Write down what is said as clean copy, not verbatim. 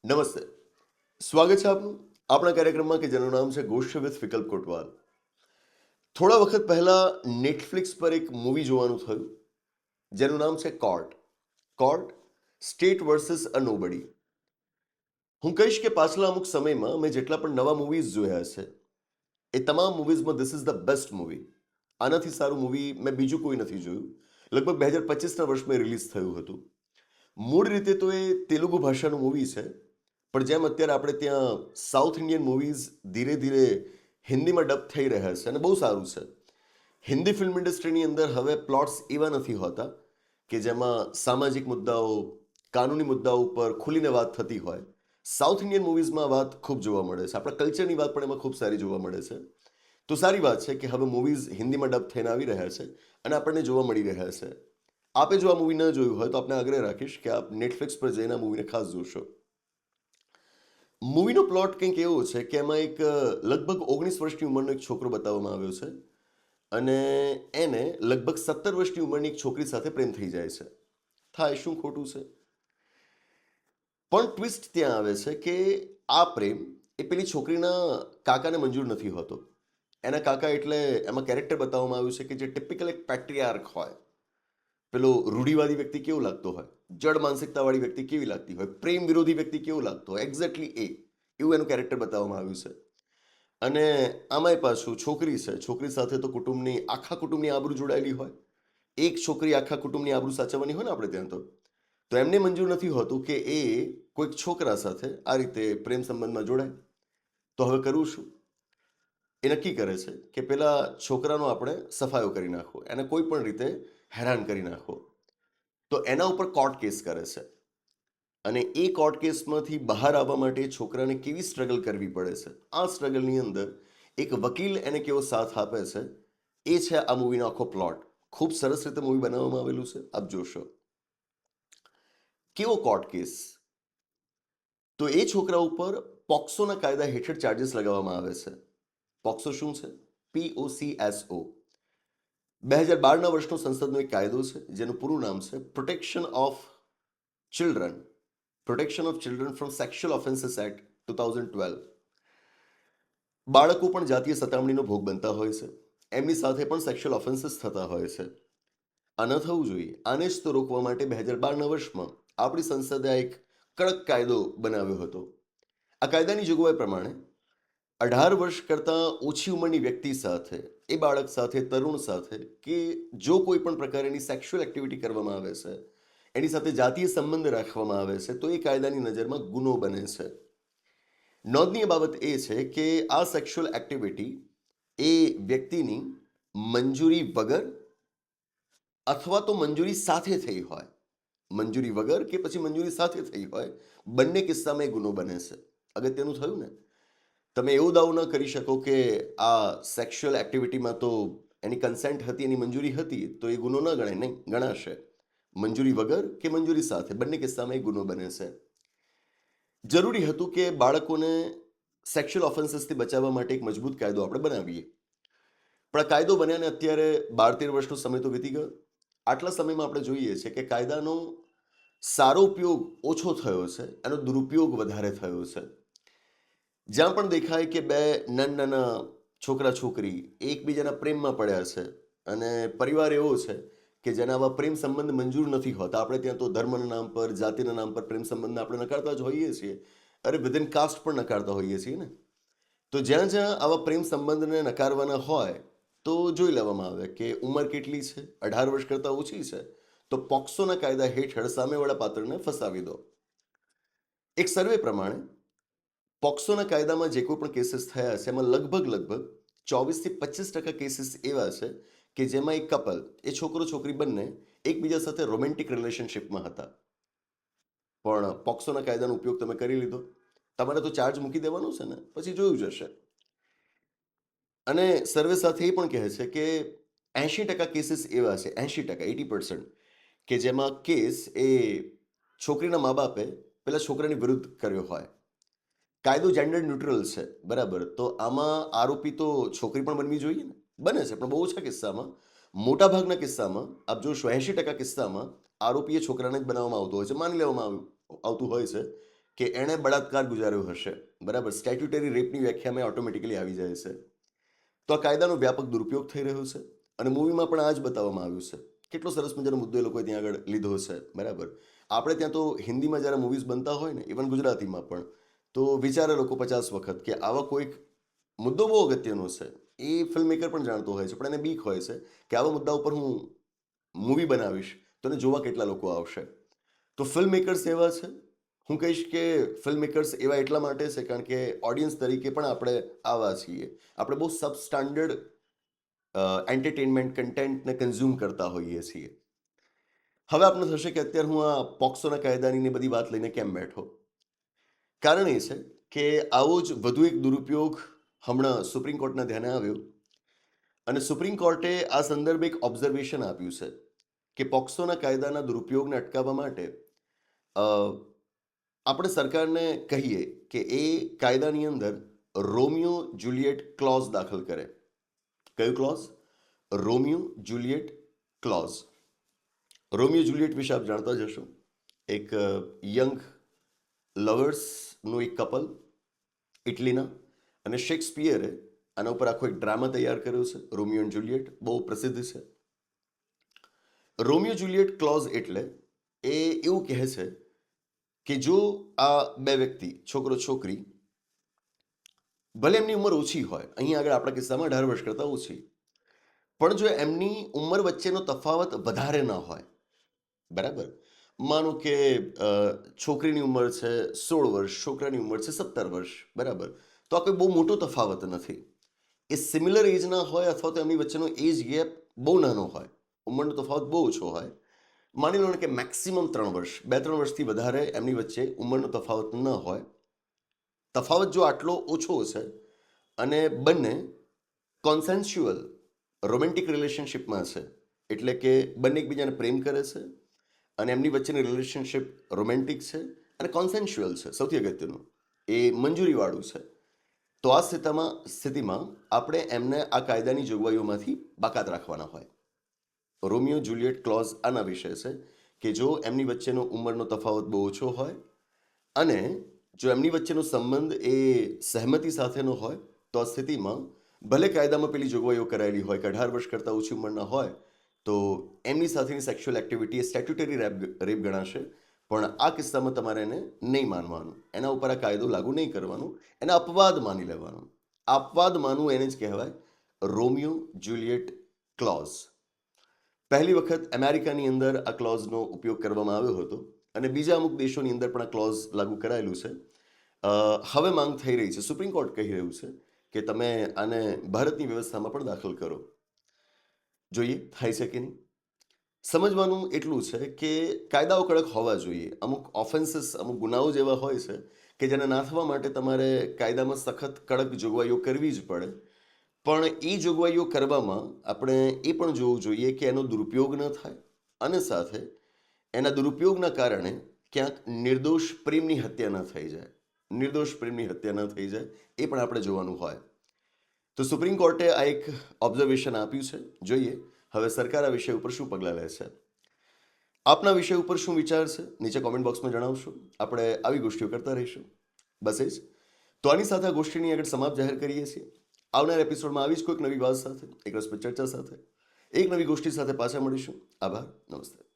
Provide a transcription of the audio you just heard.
નમસ્તે. સ્વાગત છે આપનું આપણા કાર્યક્રમમાં કે જેનું નામ છે ગોષ્ઠ વિથ વિકલ્પ કોટવાલ. થોડા વખત પહેલા નેટફ્લિક્સ પર એક મૂવી જોવાનું થયું જેનું નામ છે કોર્ટ. કોર્ટ સ્ટેટ વર્સિસ અ નોબડી. હું કહીશ કે પાછલા અમુક સમયમાં મેં જેટલા પણ નવા મૂવીઝ જોયા છે એ તમામ મૂવીઝમાં this is the best movie. આનાથી સારું મૂવી મેં બીજું કોઈ નથી જોયું. લગભગ 2025ના વર્ષમાં રિલીઝ થયું હતું. મૂળ રીતે તો એ તેલુગુ ભાષાનું મૂવી છે, પણ જેમ અત્યારે આપણે ત્યાં સાઉથ ઇન્ડિયન મૂવીઝ ધીરે ધીરે હિન્દીમાં ડબ થઈ રહ્યા છે અને બહુ સારું છે. હિન્દી ફિલ્મ ઇન્ડસ્ટ્રીની અંદર હવે પ્લોટ્સ એવા નથી હોતા કે જેમાં સામાજિક મુદ્દાઓ, કાનૂની મુદ્દાઓ ઉપર ખુલીને વાત થતી હોય. સાઉથ ઇન્ડિયન મૂવીઝમાં વાત ખૂબ જોવા મળે છે. આપણા કલ્ચરની વાત પણ એમાં ખૂબ સારી જોવા મળે છે. તો સારી વાત છે કે હવે મૂવીઝ હિન્દીમાં ડબ થઈને આવી રહ્યા છે અને આપણને જોવા મળી રહ્યા છે. આપે જો આ મૂવી ન જોયું હોય તો આપને આગ્રહ રાખીશ કે આપ નેટફ્લિક્સ પર જઈને આ મૂવીને ખાસ જોશો. મૂવીનો પ્લોટ કંઈક એવો છે કે એમાં એક લગભગ 19 વર્ષની ઉંમરનો એક છોકરો બતાવવામાં આવ્યો છે અને એને લગભગ 17 વર્ષની ઉંમરની એક છોકરી સાથે પ્રેમ થઈ જાય છે. થાય શું ખોટું છે? પણ ટ્વિસ્ટ ત્યાં આવે છે કે આ પ્રેમ એ પેલી છોકરીના કાકાને મંજૂર નથી હોતો. એના કાકા એટલે એમાં કેરેક્ટર બતાવવામાં આવ્યું છે કે જે ટિપિકલ એક પેટ્રિયાર્ક હોય. પેલો રૂઢિવાદી વ્યક્તિ કેવો લાગતો હોય, જડ માનસિકતાવાળી વ્યક્તિ કેવી લાગતી હોય, પ્રેમ વિરોધી વ્યક્તિ કેવો લાગતો હોય, એક્ઝેક્ટલી એવું એનું કેરેક્ટર બતાવવામાં આવ્યું છે. અને આમાંય પાછું છોકરી છે, છોકરી સાથે તો આખા કુટુંબની આબરૂ જોડાયેલી હોય. એક છોકરી આખા કુટુંબની આબરૂ સાચવવાની હોય ને આપણે ત્યાં તો એમને મંજૂર નથી હોતું કે એ કોઈક છોકરા સાથે આ રીતે પ્રેમ સંબંધમાં જોડાય. તો હવે કરવું શું? એ નક્કી કરે છે કે પેલા છોકરાનો આપણે સફાયો કરી નાખવો, એને કોઈ પણ રીતે હેરાન કરી નાખવો. તો એના ઉપર કોર્ટ કેસ કરે છે અને એ કોર્ટ કેસમાંથી બહાર આવવા માટે છોકરાને કેવી સ્ટ્રગલ કરવી પડે છે, આ સ્ટ્રગલની અંદર એક વકીલ એને કેવો સાથ આપે છે, એ છે આ મૂવીનો આખો પ્લોટ. ખૂબ સરસ રીતે મૂવી બનાવવામાં આવેલું છે, આપ જોશો. કેવો કોર્ટ કેસ? તો એ છોકરા ઉપર પોક્સોના કાયદા હેઠળ ચાર્જીસ લગાવવામાં આવે છે. પોક્સો શું છે? POCSO. 2012ના વર્ષનો સંસદનો એક કાયદો છે જેનું પૂરું નામ છે protection of children from sexual offences act 2012. બાળકો પણ જાતીય સતામણીનો ભોગ બનતા હોય છે, એમની સાથે પણ સેક્સ્યુઅલ ઓફેન્સીસ થતા હોય છે. આ ન થવું જોઈએ. આને જ તો રોકવા માટે 2012ના વર્ષમાં આપણી સંસદે આ એક કડક કાયદો બનાવ્યો હતો. આ કાયદાની જોગવાઈ પ્રમાણે 18 વર્ષ કરતાં ઓછી ઉંમરની વ્યક્તિ સાથે, એ બાળક સાથે, તરુણ સાથે કે જો કોઈ પણ પ્રકારની સેક્સ્યુઅલ એક્ટિવિટી કરવામાં આવે છે, એની સાથે જાતીય સંબંધ રાખવામાં આવે છે, તો એ કાયદાની નજરમાં ગુનો બને છે. નોંધનીય બાબત એ છે કે આ સેક્સ્યુઅલ એક્ટિવિટી એ વ્યક્તિની મંજૂરી વગર અથવા તો મંજૂરી સાથે થઈ હોય. મંજૂરી વગર કે પછી મંજૂરી સાથે થઈ હોય, બંને કિસ્સામાં એ ગુનો બને છે. અગત્યનું થયું ને? તમે એવું દાવો ન કરી શકો કે આ સેક્સ્યુઅલ એક્ટિવિટીમાં તો એની કન્સેન્ટ હતી, એની મંજૂરી હતી, તો એ ગુનો ન ગણાય. નહીં, ગણાશે. મંજૂરી વગર કે મંજૂરી સાથે બંને કિસ્સામાં એ ગુનો બને છે. જરૂરી હતું કે બાળકોને સેક્સ્યુઅલ ઓફેન્સીસથી બચાવવા માટે એક મજબૂત કાયદો આપણે બનાવીએ. પણ આ કાયદો બન્યાને અત્યારે 12-13 વર્ષનો સમય તો વીતી ગયો. આટલા સમયમાં આપણે જોઈએ છે કે કાયદાનો સારો ઉપયોગ ઓછો થયો છે, એનો દુરુપયોગ વધારે થયો છે. જ્યાં પણ દેખાય કે બે નાના છોકરા છોકરી એકબીજાના પ્રેમમાં પડ્યા છે અને પરિવાર એવો છે કે જેના આવા પ્રેમ સંબંધ મંજૂર નથી હોતા. આપણે ત્યાં તો ધર્મના નામ પર, જાતિના નામ પર પ્રેમ સંબંધ આપણે નકારતા જ હોઈએ છીએ. અરે વિધિન કાસ્ટ પણ નકારતા હોઈએ છીએ ને. તો જ્યાં જ્યાં આવા પ્રેમ સંબંધને નકારવાના હોય તો જોઈ લેવામાં આવે કે ઉંમર કેટલી છે, 18 વર્ષ કરતાં ઓછી છે, તો પોક્સોના કાયદા હેઠળ સામેવાળા પાત્રને ફસાવી દો. એક સર્વે પ્રમાણે પોક્સોના કાયદામાં જે કોઈ પણ કેસીસ થયા છે એમાં લગભગ 24-25% કેસીસ એવા છે કે જેમાં એક કપલ, એ છોકરો છોકરી બંને એકબીજા સાથે રોમેન્ટિક રિલેશનશિપમાં હતા, પણ પોક્સોના કાયદાનો ઉપયોગ તમે કરી લીધો. તમારે તો ચાર્જ મૂકી દેવાનો છે ને, પછી જોયું જશે. અને સર્વે સાથે એ પણ કહે છે કે 80% કેસીસ એવા છે, 80%, 80%, કે જેમાં કેસ એ છોકરીના મા બાપે પેલા છોકરાની વિરુદ્ધ કર્યો હોય. કાયદો જેન્ડર ન્યુટ્રલ છે, બરાબર. તો આમાં આરોપી તો છોકરી પણ બનવી જોઈએ ને. બને છે પણ બહુ ઓછા કિસ્સામાં. મોટાભાગના કિસ્સામાં આપ જોશો 80% કિસ્સામાં આરોપી એ છોકરાને જ બનાવવામાં આવતો હોય છે, માની લેવામાં આવતું હોય છે કે એણે બળાત્કાર ગુજાર્યો હશે, બરાબર, સ્ટેટ્યુટરી રેપની વ્યાખ્યામાં ઓટોમેટિકલી આવી જાય છે. તો આ કાયદાનો વ્યાપક દુરુપયોગ થઈ રહ્યો છે અને મૂવીમાં પણ આ જ બતાવવામાં આવ્યું છે. કેટલો સરસ મજાનો મુદ્દો એ લોકોએ ત્યાં આગળ લીધો છે, બરાબર. આપણે ત્યાં તો હિન્દીમાં જ્યારે મૂવીઝ બનતા હોય ને, ઇવન ગુજરાતીમાં પણ, તો વિચારે લોકો 50 વખત કે આવા કોઈક મુદ્દો બહુ અગત્યનો છે, એ ફિલ્મ મેકર પણ જાણતો હોય છે, પણ એને બીક હોય છે કે આવા મુદ્દા ઉપર હું મૂવી બનાવીશ તો એને જોવા કેટલા લોકો આવશે. તો ફિલ્મ મેકર્સ એવા છે, હું કહીશ કે ફિલ્મ મેકર્સ એવા એટલા માટે છે કારણ કે ઓડિયન્સ તરીકે પણ આપણે આવા છીએ. આપણે બહુ સબ સ્ટાન્ડર્ડ એન્ટરટેનમેન્ટ કન્ટેન્ટને કન્ઝ્યુમ કરતા હોઈએ છીએ. હવે આપને થશે કે અત્યારે હું આ પોક્સોના કાયદાની ને બધી વાત લઈને કેમ બેઠો. કારણ એ છે કે આવો જ વધુ એક દુરુપયોગ હમણાં સુપ્રીમ કોર્ટના ધ્યાને આવ્યો અને સુપ્રીમ કોર્ટે આ સંદર્ભે એક ઓબ્ઝર્વેશન આપ્યું છે કે પોક્સોના કાયદાના દુરુપયોગને અટકાવવા માટે આપણે સરકારને કહીએ કે એ કાયદાની અંદર રોમિયો જુલિયટ ક્લોઝ દાખલ કરે. કયું clause? Romeo Juliet clause. Romeo Juliet વિશે આપ જાણતા જ હશો. એક યંગ લવર્સનું એક કપલ ઇટલીના, અને શેક્સપિયરે આના ઉપર આખો એક ડ્રામા તૈયાર કર્યો છે, રોમિયો એન્ડ જુલિયટ, બહુ પ્રસિદ્ધ છે. રોમિયો જુલિયટ ક્લોઝ એટલે એ એવું કહે છે કે જો આ બે વ્યક્તિ, છોકરો છોકરી, ભલે એમની ઉંમર ઓછી હોય, અહીંયા આગળ આપણા કિસ્સામાં 18 વર્ષ કરતાં ઓછી, પણ જો એમની ઉંમર વચ્ચેનો તફાવત વધારે ન હોય, બરાબર, માનો કે છોકરીની ઉંમર છે 16 વર્ષ, છોકરાની ઉંમર છે 17 વર્ષ, બરાબર, તો આ કોઈ બહુ મોટો તફાવત નથી. એ સિમિલર એજના હોય અથવા તો એમની વચ્ચેનો એજ ગેપ બહુ નાનો હોય, ઉંમરનો તફાવત બહુ ઓછો હોય, માની લો ને કે મેક્સિમમ 3 વર્ષ, 2-3 વર્ષથી વધારે એમની વચ્ચે ઉંમરનો તફાવત ન હોય. તફાવત જો આટલો ઓછો છે અને બંને કોન્સેન્સ્યુઅલ રોમેન્ટિક રિલેશનશિપમાં છે, એટલે કે બંને એકબીજાને પ્રેમ કરે છે અને એમની વચ્ચેની રિલેશનશિપ રોમેન્ટિક છે અને કોન્સેન્સ્યુઅલ છે, સૌથી અગત્યનું એ મંજૂરીવાળું છે, તો આ સ્થિતિમાં આપણે એમને આ કાયદાની જોગવાઈઓમાંથી બાકાત રાખવાના હોય. રોમિયો જુલિયટ ક્લોઝ આના વિશે છે કે જો એમની વચ્ચેનો ઉંમરનો તફાવત બહુ ઓછો હોય અને જો એમની વચ્ચેનો સંબંધ એ સહેમતિ સાથેનો હોય, તો આ સ્થિતિમાં ભલે કાયદામાં પેલી જોગવાઈઓ કરાયેલી હોય કે 18 વર્ષ કરતાં ઓછી ઉંમરના હોય તો એમની સાથેની સેક્સ્યુઅલ એક્ટિવિટી એ સ્ટેટ્યુટરી રેપ ગણાશે, પણ આ કિસ્સામાં તમારે એને નહીં માનવાનું, એના ઉપર આ કાયદો લાગુ નહીં કરવાનું, એને અપવાદ માની લેવાનું. અપવાદ માનવું એને જ કહેવાય રોમિયો જુલિયટ ક્લોઝ. પહેલી વખત અમેરિકાની અંદર આ ક્લોઝનો ઉપયોગ કરવામાં આવ્યો હતો અને બીજા અમુક દેશોની અંદર પણ આ ક્લોઝ લાગુ કરાયેલું છે. હવે માંગ થઈ રહી છે, સુપ્રીમ કોર્ટ કહી રહ્યું છે કે તમે આને ભારતની વ્યવસ્થામાં પણ દાખલ કરો. જોઈએ થાય છે કે નહીં. સમજવાનું એટલું છે કે કાયદાઓ કડક હોવા જોઈએ. અમુક ઓફેન્સીસ, અમુક ગુનાઓ જેવા હોય છે કે જેને નાથવા માટે તમારે કાયદામાં સખત કડક જોગવાઈઓ કરવી જ પડે, પણ એ જોગવાઈઓ કરવામાં આપણે એ પણ જોવું જોઈએ કે એનો દુરુપયોગ ન થાય અને સાથે એના દુરુપયોગના કારણે ક્યાંક નિર્દોષ પ્રેમની હત્યા ન થઈ જાય, નિર્દોષ પ્રેમની હત્યા ન થઈ જાય, એ પણ આપણે જોવાનું હોય. તો સુપ્રીમ કોર્ટે આ એક ઓબ્ઝર્વેશન આપ્યું છે. જોઈએ હવે સરકાર આ વિષય ઉપર શું પગલાં લે છે. આપના વિષય ઉપર શું વિચાર છે નીચે કોમેન્ટ બોક્સમાં જણાવશો. આપણે આવી ગોષ્ઠીઓ કરતા રહીશું. બસ એ જ. તો આની સાથે આ ગોષ્ઠીની આગળ સમાપ્ત જાહેર કરીએ છીએ. આવનાર એપિસોડમાં આવી જ કોઈક નવી વાત સાથે, એક રસપ્રદ ચર્ચા સાથે, એક નવી ગોષ્ઠી સાથે પાછા મળીશું. આભાર. નમસ્તે.